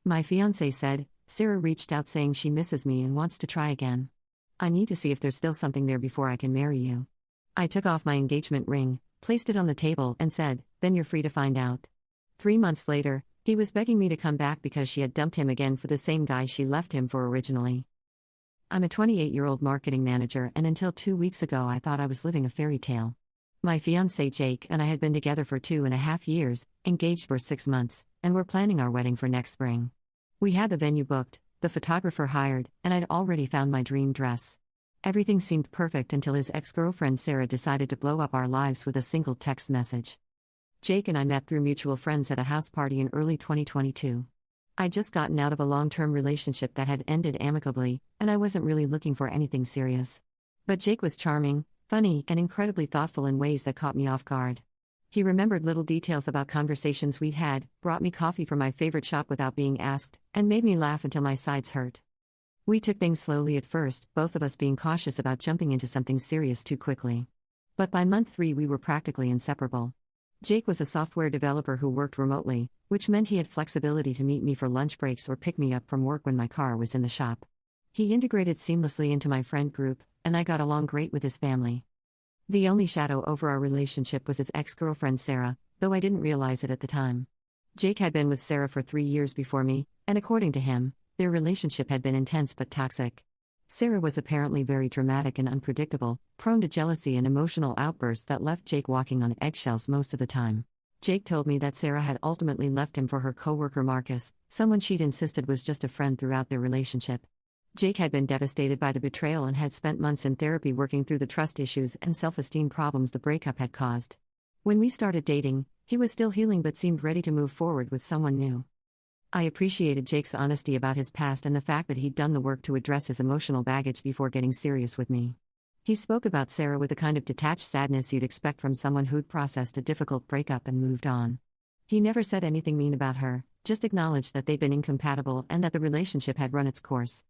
My fiancé said, Sarah reached out saying she misses me and wants to try again. I need to see if there's still something there before I can marry you. I took off my engagement ring, placed it on the table, and said, then you're free to find out. 3 months later, he was begging me to come back because she had dumped him again for the same guy she left him for originally. I'm a 28-year-old marketing manager, and until 2 weeks ago I thought I was living a fairy tale. My fiancé Jake and I had been together for 2.5 years, engaged for 6 months, and were planning our wedding for next spring. We had the venue booked, the photographer hired, and I'd already found my dream dress. Everything seemed perfect until his ex-girlfriend Sarah decided to blow up our lives with a single text message. Jake and I met through mutual friends at a house party in early 2022. I'd just gotten out of a long-term relationship that had ended amicably, and I wasn't really looking for anything serious. But Jake was charming, funny, and incredibly thoughtful in ways that caught me off guard. He remembered little details about conversations we'd had, brought me coffee from my favorite shop without being asked, and made me laugh until my sides hurt. We took things slowly at first, both of us being cautious about jumping into something serious too quickly. But by month 3 we were practically inseparable. Jake was a software developer who worked remotely, which meant he had flexibility to meet me for lunch breaks or pick me up from work when my car was in the shop. He integrated seamlessly into my friend group, and I got along great with his family. The only shadow over our relationship was his ex-girlfriend Sarah, though I didn't realize it at the time. Jake had been with Sarah for 3 years before me, and according to him, their relationship had been intense but toxic. Sarah was apparently very dramatic and unpredictable, prone to jealousy and emotional outbursts that left Jake walking on eggshells most of the time. Jake told me that Sarah had ultimately left him for her coworker Marcus, someone she'd insisted was just a friend throughout their relationship. Jake had been devastated by the betrayal and had spent months in therapy working through the trust issues and self-esteem problems the breakup had caused. When we started dating, he was still healing but seemed ready to move forward with someone new. I appreciated Jake's honesty about his past and the fact that he'd done the work to address his emotional baggage before getting serious with me. He spoke about Sarah with the kind of detached sadness you'd expect from someone who'd processed a difficult breakup and moved on. He never said anything mean about her, just acknowledged that they'd been incompatible and that the relationship had run its course.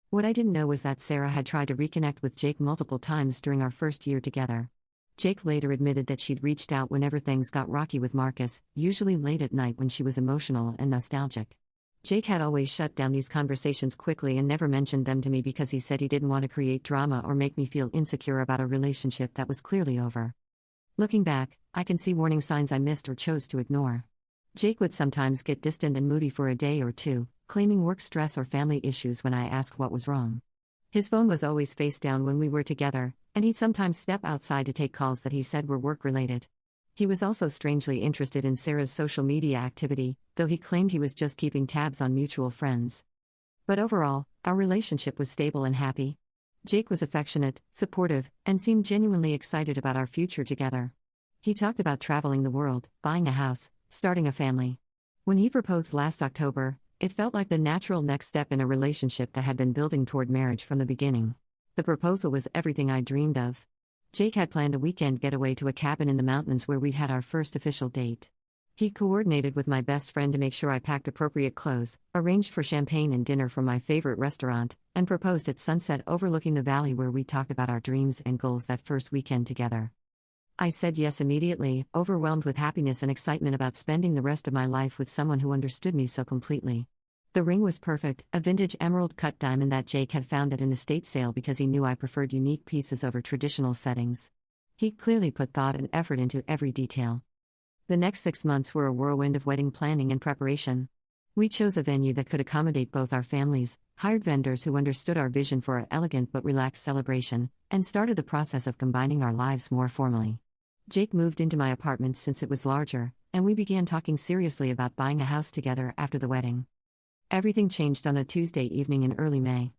What I didn't know was that Sarah had tried to reconnect with Jake multiple times during our first year together. Jake later admitted that she'd reached out whenever things got rocky with Marcus, usually late at night when she was emotional and nostalgic. Jake had always shut down these conversations quickly and never mentioned them to me because he said he didn't want to create drama or make me feel insecure about a relationship that was clearly over. Looking back, I can see warning signs I missed or chose to ignore. Jake would sometimes get distant and moody for a day or two, claiming work stress or family issues when I asked what was wrong. His phone was always face down when we were together, and he'd sometimes step outside to take calls that he said were work-related. He was also strangely interested in Sarah's social media activity, though he claimed he was just keeping tabs on mutual friends. But overall, our relationship was stable and happy. Jake was affectionate, supportive, and seemed genuinely excited about our future together. He talked about traveling the world, buying a house, starting a family. When he proposed last October, it felt like the natural next step in a relationship that had been building toward marriage from the beginning. The proposal was everything I dreamed of. Jake had planned a weekend getaway to a cabin in the mountains where we'd had our first official date. He coordinated with my best friend to make sure I packed appropriate clothes, arranged for champagne and dinner from my favorite restaurant, and proposed at sunset overlooking the valley where we talked about our dreams and goals that first weekend together. I said yes immediately, overwhelmed with happiness and excitement about spending the rest of my life with someone who understood me so completely. The ring was perfect, a vintage emerald-cut diamond that Jake had found at an estate sale because he knew I preferred unique pieces over traditional settings. He clearly put thought and effort into every detail. The next 6 months were a whirlwind of wedding planning and preparation. We chose a venue that could accommodate both our families, hired vendors who understood our vision for an elegant but relaxed celebration, and started the process of combining our lives more formally. Jake moved into my apartment since it was larger, and we began talking seriously about buying a house together after the wedding. Everything changed on a Tuesday evening in early May.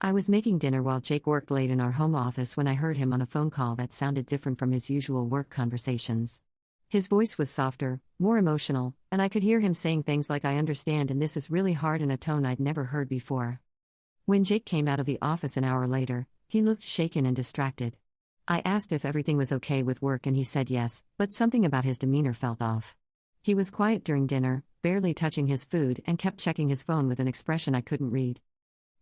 I was making dinner while Jake worked late in our home office when I heard him on a phone call that sounded different from his usual work conversations. His voice was softer, more emotional, and I could hear him saying things like "I understand and this is really hard" in a tone I'd never heard before. When Jake came out of the office an hour later, he looked shaken and distracted. I asked if everything was okay with work and he said yes, but something about his demeanor felt off. He was quiet during dinner, barely touching his food, and kept checking his phone with an expression I couldn't read.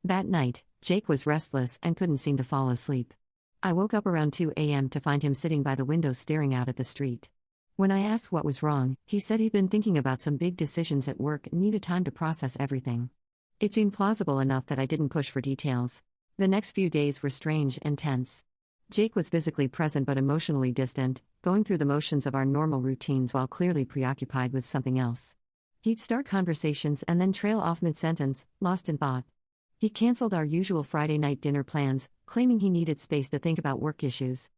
That night, Jake was restless and couldn't seem to fall asleep. I woke up around 2 a.m. to find him sitting by the window staring out at the street. When I asked what was wrong, he said he'd been thinking about some big decisions at work and needed time to process everything. It seemed plausible enough that I didn't push for details. The next few days were strange and tense. Jake was physically present but emotionally distant, going through the motions of our normal routines while clearly preoccupied with something else. He'd start conversations and then trail off mid-sentence, lost in thought. He canceled our usual Friday night dinner plans, claiming he needed space to think about work issues.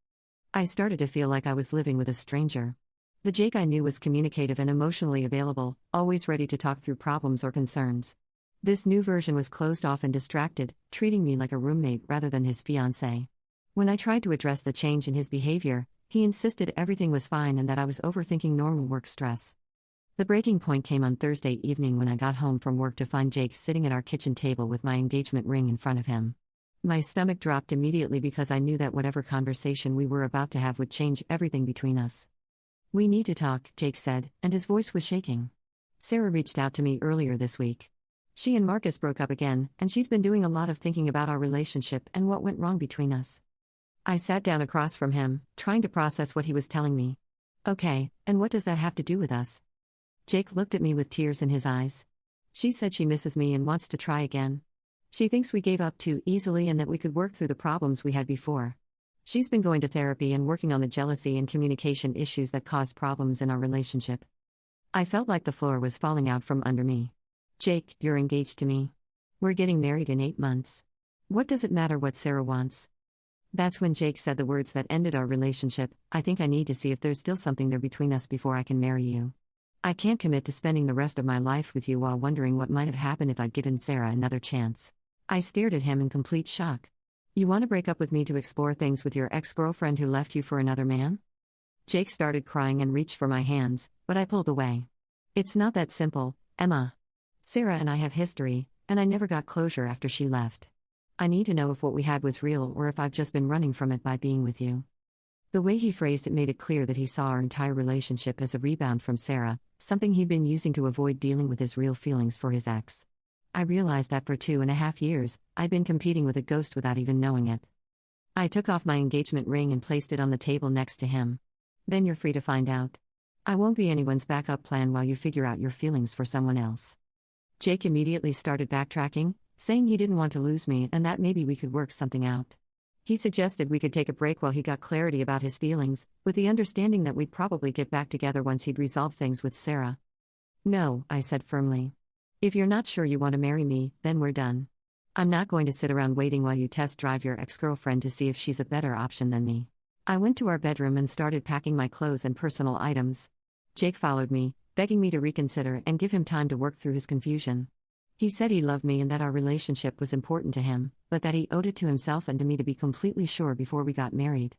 I started to feel like I was living with a stranger. The Jake I knew was communicative and emotionally available, always ready to talk through problems or concerns. This new version was closed off and distracted, treating me like a roommate rather than his fiancé. When I tried to address the change in his behavior, he insisted everything was fine and that I was overthinking normal work stress. The breaking point came on Thursday evening when I got home from work to find Jake sitting at our kitchen table with my engagement ring in front of him. My stomach dropped immediately because I knew that whatever conversation we were about to have would change everything between us. "We need to talk," Jake said, and his voice was shaking. "Sarah reached out to me earlier this week. She and Marcus broke up again, and she's been doing a lot of thinking about our relationship and what went wrong between us." I sat down across from him, trying to process what he was telling me. "Okay, and what does that have to do with us?" Jake looked at me with tears in his eyes. "She said she misses me and wants to try again. She thinks we gave up too easily and that we could work through the problems we had before. She's been going to therapy and working on the jealousy and communication issues that caused problems in our relationship." I felt like the floor was falling out from under me. "Jake, you're engaged to me. We're getting married in 8 months. What does it matter what Sarah wants?" That's when Jake said the words that ended our relationship. "I think I need to see if there's still something there between us before I can marry you. I can't commit to spending the rest of my life with you while wondering what might have happened if I'd given Sarah another chance." I stared at him in complete shock. "You want to break up with me to explore things with your ex-girlfriend who left you for another man?" Jake started crying and reached for my hands, but I pulled away. "It's not that simple, Emma. Sarah and I have history, and I never got closure after she left. I need to know if what we had was real or if I've just been running from it by being with you." The way he phrased it made it clear that he saw our entire relationship as a rebound from Sarah, something he'd been using to avoid dealing with his real feelings for his ex. I realized that for 2.5 years, I'd been competing with a ghost without even knowing it. I took off my engagement ring and placed it on the table next to him. "Then you're free to find out. I won't be anyone's backup plan while you figure out your feelings for someone else." Jake immediately started backtracking, saying he didn't want to lose me and that maybe we could work something out. He suggested we could take a break while he got clarity about his feelings, with the understanding that we'd probably get back together once he'd resolved things with Sarah. "No," I said firmly. "If you're not sure you want to marry me, then we're done. I'm not going to sit around waiting while you test drive your ex-girlfriend to see if she's a better option than me." I went to our bedroom and started packing my clothes and personal items. Jake followed me, begging me to reconsider and give him time to work through his confusion. He said he loved me and that our relationship was important to him, but that he owed it to himself and to me to be completely sure before we got married.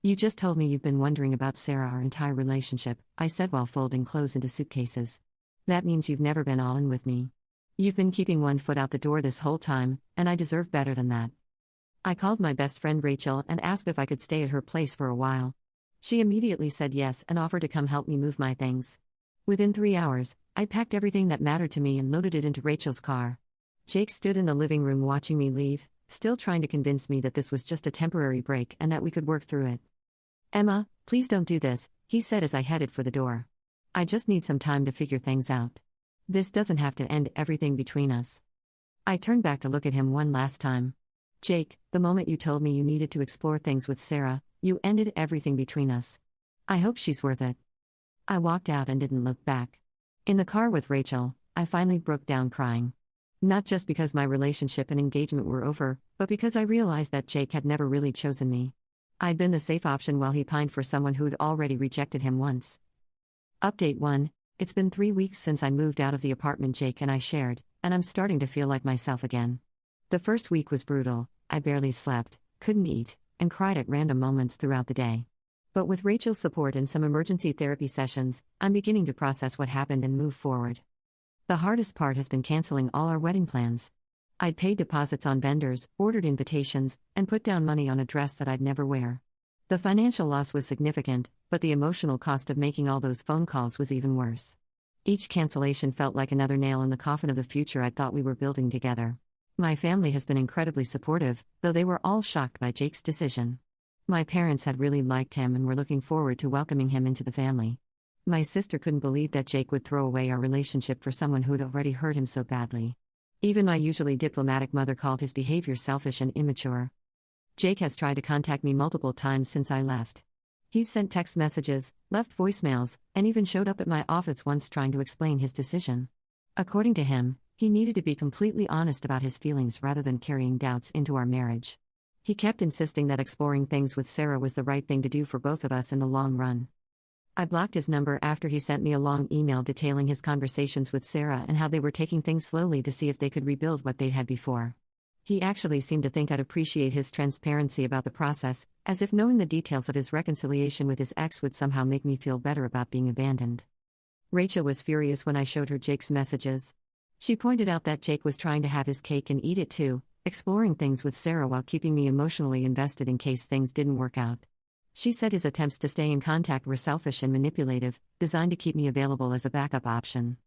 "You just told me you've been wondering about Sarah our entire relationship," I said while folding clothes into suitcases. "That means you've never been all in with me. You've been keeping one foot out the door this whole time, and I deserve better than that." I called my best friend Rachel and asked if I could stay at her place for a while. She immediately said yes and offered to come help me move my things. Within 3 hours, I packed everything that mattered to me and loaded it into Rachel's car. Jake stood in the living room watching me leave, still trying to convince me that this was just a temporary break and that we could work through it. "Emma, please don't do this," he said as I headed for the door. "I just need some time to figure things out. This doesn't have to end everything between us." I turned back to look at him one last time. "Jake, the moment you told me you needed to explore things with Sarah, you ended everything between us. I hope she's worth it." I walked out and didn't look back. In the car with Rachel, I finally broke down crying. Not just because my relationship and engagement were over, but because I realized that Jake had never really chosen me. I'd been the safe option while he pined for someone who'd already rejected him once. Update 1. It's been 3 weeks since I moved out of the apartment Jake and I shared, and I'm starting to feel like myself again. The first week was brutal. I barely slept, couldn't eat, and cried at random moments throughout the day. But with Rachel's support and some emergency therapy sessions, I'm beginning to process what happened and move forward. The hardest part has been canceling all our wedding plans. I'd paid deposits on vendors, ordered invitations, and put down money on a dress that I'd never wear. The financial loss was significant, but the emotional cost of making all those phone calls was even worse. Each cancellation felt like another nail in the coffin of the future I thought we were building together. My family has been incredibly supportive, though they were all shocked by Jake's decision. My parents had really liked him and were looking forward to welcoming him into the family. My sister couldn't believe that Jake would throw away our relationship for someone who'd already hurt him so badly. Even my usually diplomatic mother called his behavior selfish and immature. Jake has tried to contact me multiple times since I left. He's sent text messages, left voicemails, and even showed up at my office once trying to explain his decision. According to him, he needed to be completely honest about his feelings rather than carrying doubts into our marriage. He kept insisting that exploring things with Sarah was the right thing to do for both of us in the long run. I blocked his number after he sent me a long email detailing his conversations with Sarah and how they were taking things slowly to see if they could rebuild what they'd had before. He actually seemed to think I'd appreciate his transparency about the process, as if knowing the details of his reconciliation with his ex would somehow make me feel better about being abandoned. Rachel was furious when I showed her Jake's messages. She pointed out that Jake was trying to have his cake and eat it too, exploring things with Sarah while keeping me emotionally invested in case things didn't work out. She said his attempts to stay in contact were selfish and manipulative, designed to keep me available as a backup option.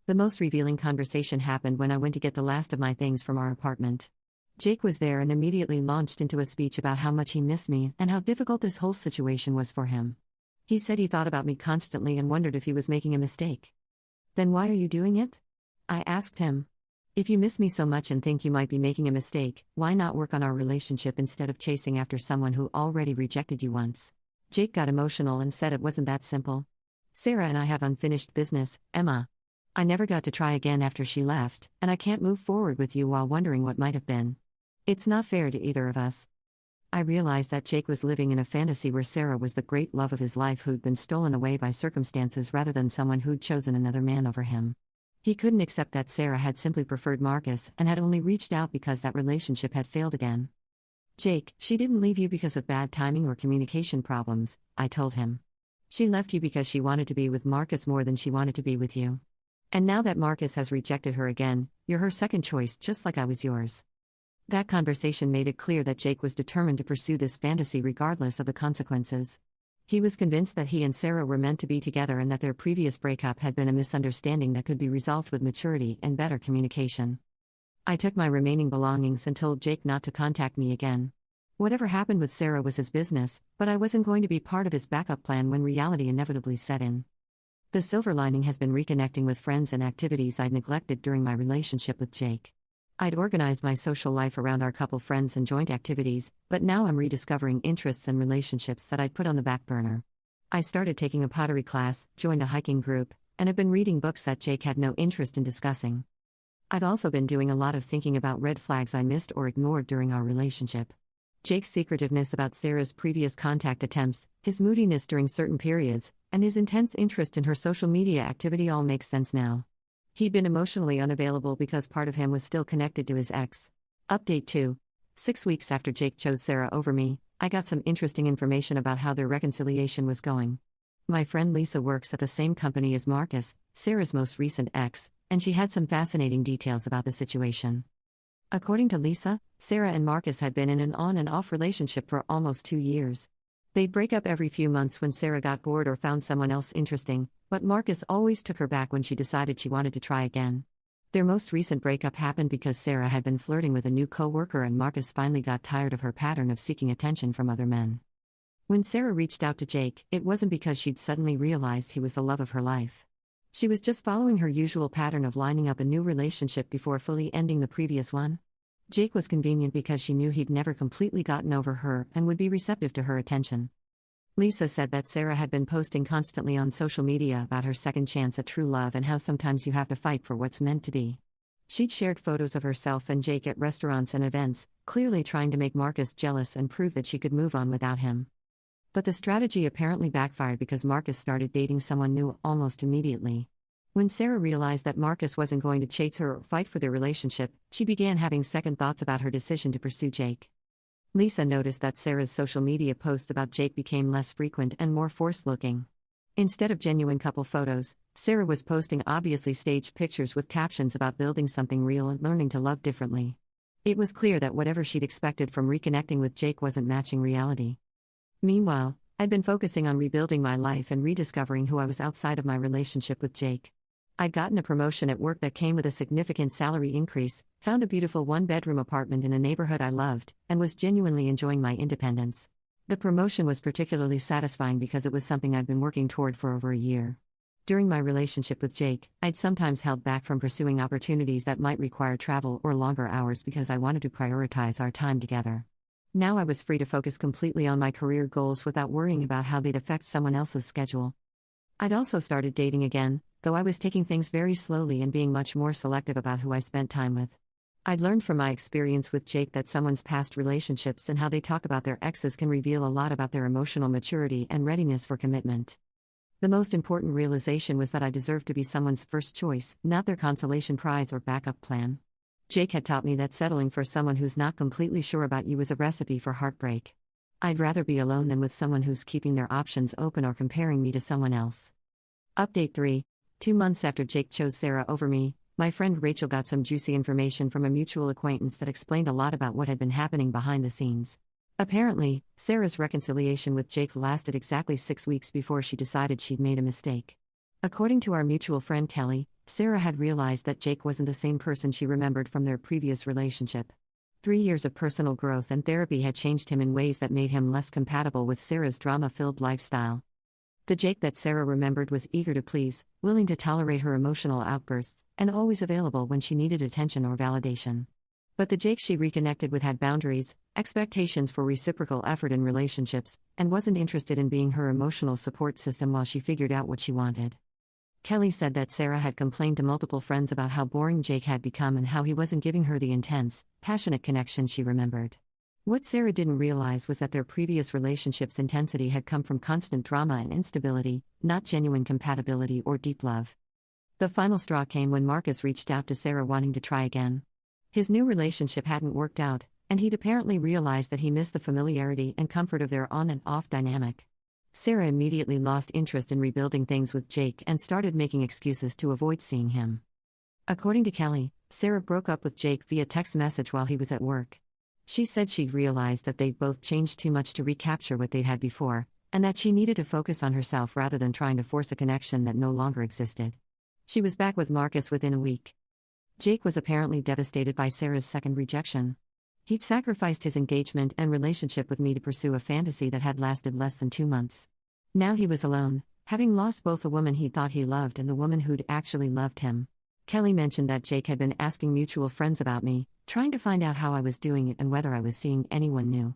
The most revealing conversation happened when I went to get the last of my things from our apartment. Jake was there and immediately launched into a speech about how much he missed me and how difficult this whole situation was for him. He said he thought about me constantly and wondered if he was making a mistake. "Then why are you doing it?" I asked him. "If you miss me so much and think you might be making a mistake, why not work on our relationship instead of chasing after someone who already rejected you once?" Jake got emotional and said it wasn't that simple. "Sarah and I have unfinished business, Emma. I never got to try again after she left, and I can't move forward with you while wondering what might have been. It's not fair to either of us." I realized that Jake was living in a fantasy where Sarah was the great love of his life who'd been stolen away by circumstances rather than someone who'd chosen another man over him. He couldn't accept that Sarah had simply preferred Marcus and had only reached out because that relationship had failed again. "Jake, she didn't leave you because of bad timing or communication problems," I told him. "She left you because she wanted to be with Marcus more than she wanted to be with you. And now that Marcus has rejected her again, you're her second choice just like I was yours." That conversation made it clear that Jake was determined to pursue this fantasy regardless of the consequences. He was convinced that he and Sarah were meant to be together and that their previous breakup had been a misunderstanding that could be resolved with maturity and better communication. I took my remaining belongings and told Jake not to contact me again. Whatever happened with Sarah was his business, but I wasn't going to be part of his backup plan when reality inevitably set in. The silver lining has been reconnecting with friends and activities I'd neglected during my relationship with Jake. I'd organized my social life around our couple friends and joint activities, but now I'm rediscovering interests and relationships that I'd put on the back burner. I started taking a pottery class, joined a hiking group, and have been reading books that Jake had no interest in discussing. I've also been doing a lot of thinking about red flags I missed or ignored during our relationship. Jake's secretiveness about Sarah's previous contact attempts, his moodiness during certain periods, and his intense interest in her social media activity all make sense now. He'd been emotionally unavailable because part of him was still connected to his ex. Update 2. 6 weeks after Jake chose Sarah over me, I got some interesting information about how their reconciliation was going. My friend Lisa works at the same company as Marcus, Sarah's most recent ex, and she had some fascinating details about the situation. According to Lisa, Sarah and Marcus had been in an on and off relationship for almost 2 years. They'd break up every few months when Sarah got bored or found someone else interesting, but Marcus always took her back when she decided she wanted to try again. Their most recent breakup happened because Sarah had been flirting with a new coworker and Marcus finally got tired of her pattern of seeking attention from other men. When Sarah reached out to Jake, it wasn't because she'd suddenly realized he was the love of her life. She was just following her usual pattern of lining up a new relationship before fully ending the previous one. Jake was convenient because she knew he'd never completely gotten over her and would be receptive to her attention. Lisa said that Sarah had been posting constantly on social media about her second chance at true love and how sometimes you have to fight for what's meant to be. She'd shared photos of herself and Jake at restaurants and events, clearly trying to make Marcus jealous and prove that she could move on without him. But the strategy apparently backfired because Marcus started dating someone new almost immediately. When Sarah realized that Marcus wasn't going to chase her or fight for their relationship, she began having second thoughts about her decision to pursue Jake. Lisa noticed that Sarah's social media posts about Jake became less frequent and more forced-looking. Instead of genuine couple photos, Sarah was posting obviously staged pictures with captions about building something real and learning to love differently. It was clear that whatever she'd expected from reconnecting with Jake wasn't matching reality. Meanwhile, I'd been focusing on rebuilding my life and rediscovering who I was outside of my relationship with Jake. I'd gotten a promotion at work that came with a significant salary increase, found a beautiful one-bedroom apartment in a neighborhood I loved, and was genuinely enjoying my independence. The promotion was particularly satisfying because it was something I'd been working toward for over a year. During my relationship with Jake, I'd sometimes held back from pursuing opportunities that might require travel or longer hours because I wanted to prioritize our time together. Now I was free to focus completely on my career goals without worrying about how they'd affect someone else's schedule. I'd also started dating again, though I was taking things very slowly and being much more selective about who I spent time with. I'd learned from my experience with Jake that someone's past relationships and how they talk about their exes can reveal a lot about their emotional maturity and readiness for commitment. The most important realization was that I deserved to be someone's first choice, not their consolation prize or backup plan. Jake had taught me that settling for someone who's not completely sure about you is a recipe for heartbreak. I'd rather be alone than with someone who's keeping their options open or comparing me to someone else. Update 3. 2 months after Jake chose Sarah over me, my friend Rachel got some juicy information from a mutual acquaintance that explained a lot about what had been happening behind the scenes. Apparently, Sarah's reconciliation with Jake lasted exactly 6 weeks before she decided she'd made a mistake. According to our mutual friend Kelly, Sarah had realized that Jake wasn't the same person she remembered from their previous relationship. 3 years of personal growth and therapy had changed him in ways that made him less compatible with Sarah's drama-filled lifestyle. The Jake that Sarah remembered was eager to please, willing to tolerate her emotional outbursts, and always available when she needed attention or validation. But the Jake she reconnected with had boundaries, expectations for reciprocal effort in relationships, and wasn't interested in being her emotional support system while she figured out what she wanted. Kelly said that Sarah had complained to multiple friends about how boring Jake had become and how he wasn't giving her the intense, passionate connection she remembered. What Sarah didn't realize was that their previous relationship's intensity had come from constant drama and instability, not genuine compatibility or deep love. The final straw came when Marcus reached out to Sarah wanting to try again. His new relationship hadn't worked out, and he'd apparently realized that he missed the familiarity and comfort of their on and off dynamic. Sarah immediately lost interest in rebuilding things with Jake and started making excuses to avoid seeing him. According to Kelly, Sarah broke up with Jake via text message while he was at work. She said she'd realized that they'd both changed too much to recapture what they'd had before, and that she needed to focus on herself rather than trying to force a connection that no longer existed. She was back with Marcus within a week. Jake was apparently devastated by Sarah's second rejection. He'd sacrificed his engagement and relationship with me to pursue a fantasy that had lasted less than 2 months. Now he was alone, having lost both the woman he thought he loved and the woman who'd actually loved him. Kelly mentioned that Jake had been asking mutual friends about me, trying to find out how I was doing and whether I was seeing anyone new.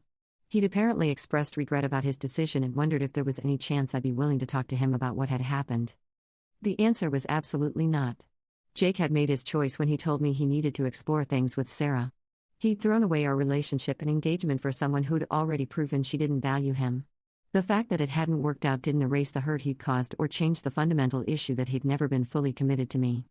He'd apparently expressed regret about his decision and wondered if there was any chance I'd be willing to talk to him about what had happened. The answer was absolutely not. Jake had made his choice when he told me he needed to explore things with Sarah. He'd thrown away our relationship and engagement for someone who'd already proven she didn't value him. The fact that it hadn't worked out didn't erase the hurt he'd caused or change the fundamental issue that he'd never been fully committed to me.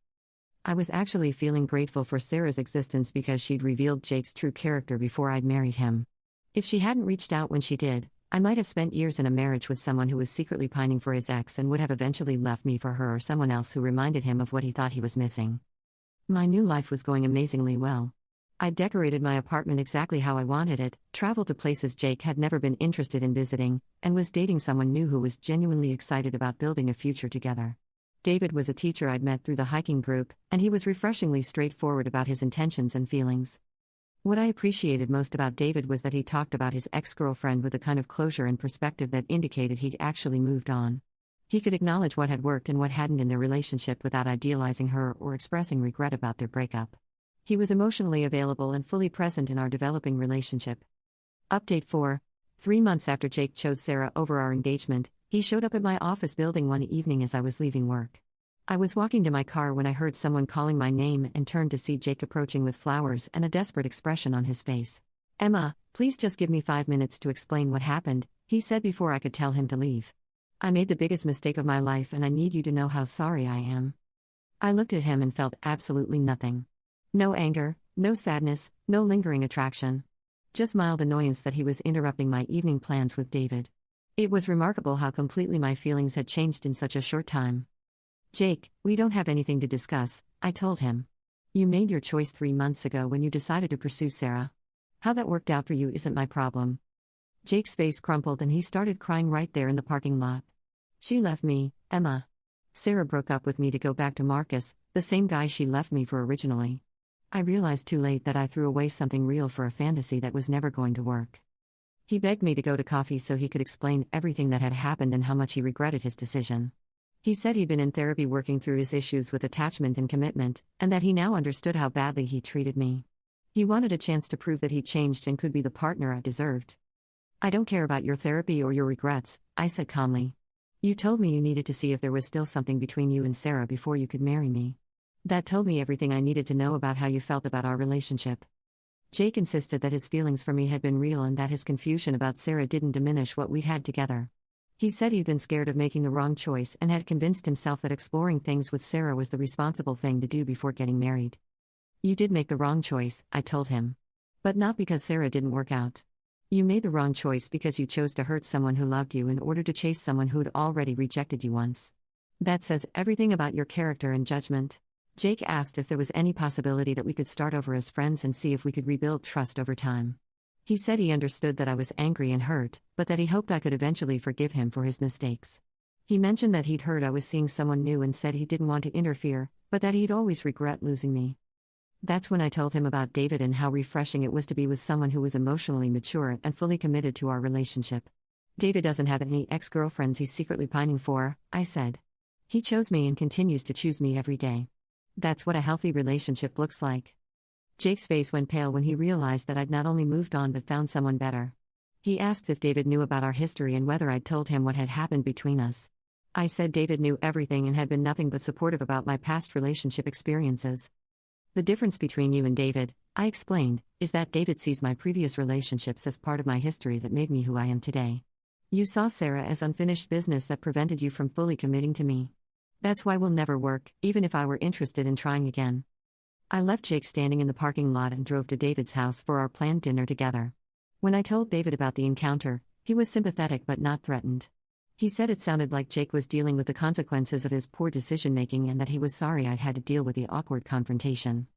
I was actually feeling grateful for Sarah's existence because she'd revealed Jake's true character before I'd married him. If she hadn't reached out when she did, I might have spent years in a marriage with someone who was secretly pining for his ex and would have eventually left me for her or someone else who reminded him of what he thought he was missing. My new life was going amazingly well. I decorated my apartment exactly how I wanted it, traveled to places Jake had never been interested in visiting, and was dating someone new who was genuinely excited about building a future together. David was a teacher I'd met through the hiking group, and he was refreshingly straightforward about his intentions and feelings. What I appreciated most about David was that he talked about his ex-girlfriend with a kind of closure and perspective that indicated he'd actually moved on. He could acknowledge what had worked and what hadn't in their relationship without idealizing her or expressing regret about their breakup. He was emotionally available and fully present in our developing relationship. Update 4. 3 months after Jake chose Sarah over our engagement, he showed up at my office building one evening as I was leaving work. I was walking to my car when I heard someone calling my name and turned to see Jake approaching with flowers and a desperate expression on his face. "Emma, please just give me 5 minutes to explain what happened," he said before I could tell him to leave. "I made the biggest mistake of my life and I need you to know how sorry I am." I looked at him and felt absolutely nothing. No anger, no sadness, no lingering attraction. Just mild annoyance that he was interrupting my evening plans with David. It was remarkable how completely my feelings had changed in such a short time. "Jake, we don't have anything to discuss," I told him. "You made your choice 3 months ago when you decided to pursue Sarah. How that worked out for you isn't my problem." Jake's face crumpled and he started crying right there in the parking lot. "She left me, Emma. Sarah broke up with me to go back to Marcus, the same guy she left me for originally. I realized too late that I threw away something real for a fantasy that was never going to work." He begged me to go to coffee so he could explain everything that had happened and how much he regretted his decision. He said he'd been in therapy working through his issues with attachment and commitment, and that he now understood how badly he treated me. He wanted a chance to prove that he changed and could be the partner I deserved. "I don't care about your therapy or your regrets," I said calmly. "You told me you needed to see if there was still something between you and Sarah before you could marry me. That told me everything I needed to know about how you felt about our relationship." Jake insisted that his feelings for me had been real and that his confusion about Sarah didn't diminish what we'd had together. He said he'd been scared of making the wrong choice and had convinced himself that exploring things with Sarah was the responsible thing to do before getting married. "You did make the wrong choice," I told him. "But not because Sarah didn't work out. You made the wrong choice because you chose to hurt someone who loved you in order to chase someone who'd already rejected you once. That says everything about your character and judgment." Jake asked if there was any possibility that we could start over as friends and see if we could rebuild trust over time. He said he understood that I was angry and hurt, but that he hoped I could eventually forgive him for his mistakes. He mentioned that he'd heard I was seeing someone new and said he didn't want to interfere, but that he'd always regret losing me. That's when I told him about David and how refreshing it was to be with someone who was emotionally mature and fully committed to our relationship. "David doesn't have any ex-girlfriends he's secretly pining for," I said. "He chose me and continues to choose me every day. That's what a healthy relationship looks like." Jake's face went pale when he realized that I'd not only moved on but found someone better. He asked if David knew about our history and whether I'd told him what had happened between us. I said David knew everything and had been nothing but supportive about my past relationship experiences. "The difference between you and David," I explained, "is that David sees my previous relationships as part of my history that made me who I am today. You saw Sarah as unfinished business that prevented you from fully committing to me. That's why we'll never work, even if I were interested in trying again." I left Jake standing in the parking lot and drove to David's house for our planned dinner together. When I told David about the encounter, he was sympathetic but not threatened. He said it sounded like Jake was dealing with the consequences of his poor decision-making and that he was sorry I'd had to deal with the awkward confrontation.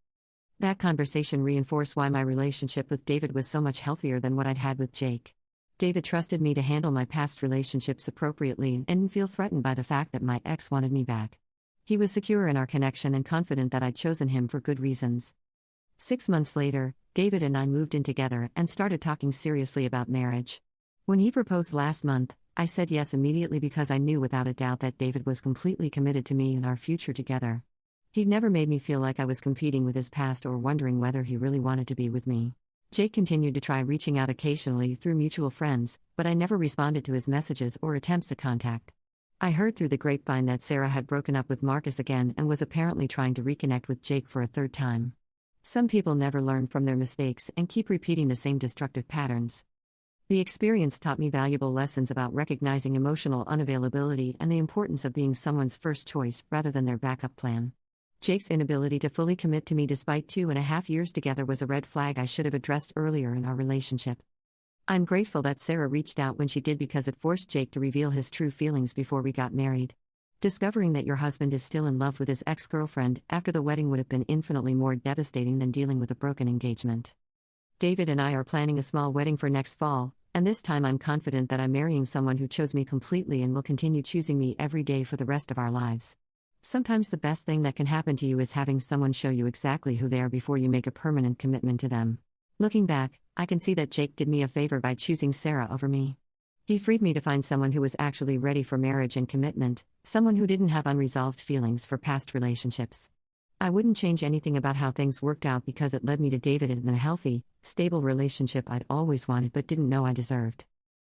That conversation reinforced why my relationship with David was so much healthier than what I'd had with Jake. David trusted me to handle my past relationships appropriately and didn't feel threatened by the fact that my ex wanted me back. He was secure in our connection and confident that I'd chosen him for good reasons. 6 months later, David and I moved in together and started talking seriously about marriage. When he proposed last month, I said yes immediately because I knew without a doubt that David was completely committed to me and our future together. He'd never made me feel like I was competing with his past or wondering whether he really wanted to be with me. Jake continued to try reaching out occasionally through mutual friends, but I never responded to his messages or attempts at contact. I heard through the grapevine that Sarah had broken up with Marcus again and was apparently trying to reconnect with Jake for a third time. Some people never learn from their mistakes and keep repeating the same destructive patterns. The experience taught me valuable lessons about recognizing emotional unavailability and the importance of being someone's first choice rather than their backup plan. Jake's inability to fully commit to me despite 2.5 years together was a red flag I should have addressed earlier in our relationship. I'm grateful that Sarah reached out when she did because it forced Jake to reveal his true feelings before we got married. Discovering that your husband is still in love with his ex-girlfriend after the wedding would have been infinitely more devastating than dealing with a broken engagement. David and I are planning a small wedding for next fall, and this time I'm confident that I'm marrying someone who chose me completely and will continue choosing me every day for the rest of our lives. Sometimes the best thing that can happen to you is having someone show you exactly who they are before you make a permanent commitment to them. Looking back, I can see that Jake did me a favor by choosing Sarah over me. He freed me to find someone who was actually ready for marriage and commitment, someone who didn't have unresolved feelings for past relationships. I wouldn't change anything about how things worked out because it led me to David and the healthy, stable relationship I'd always wanted but didn't know I deserved.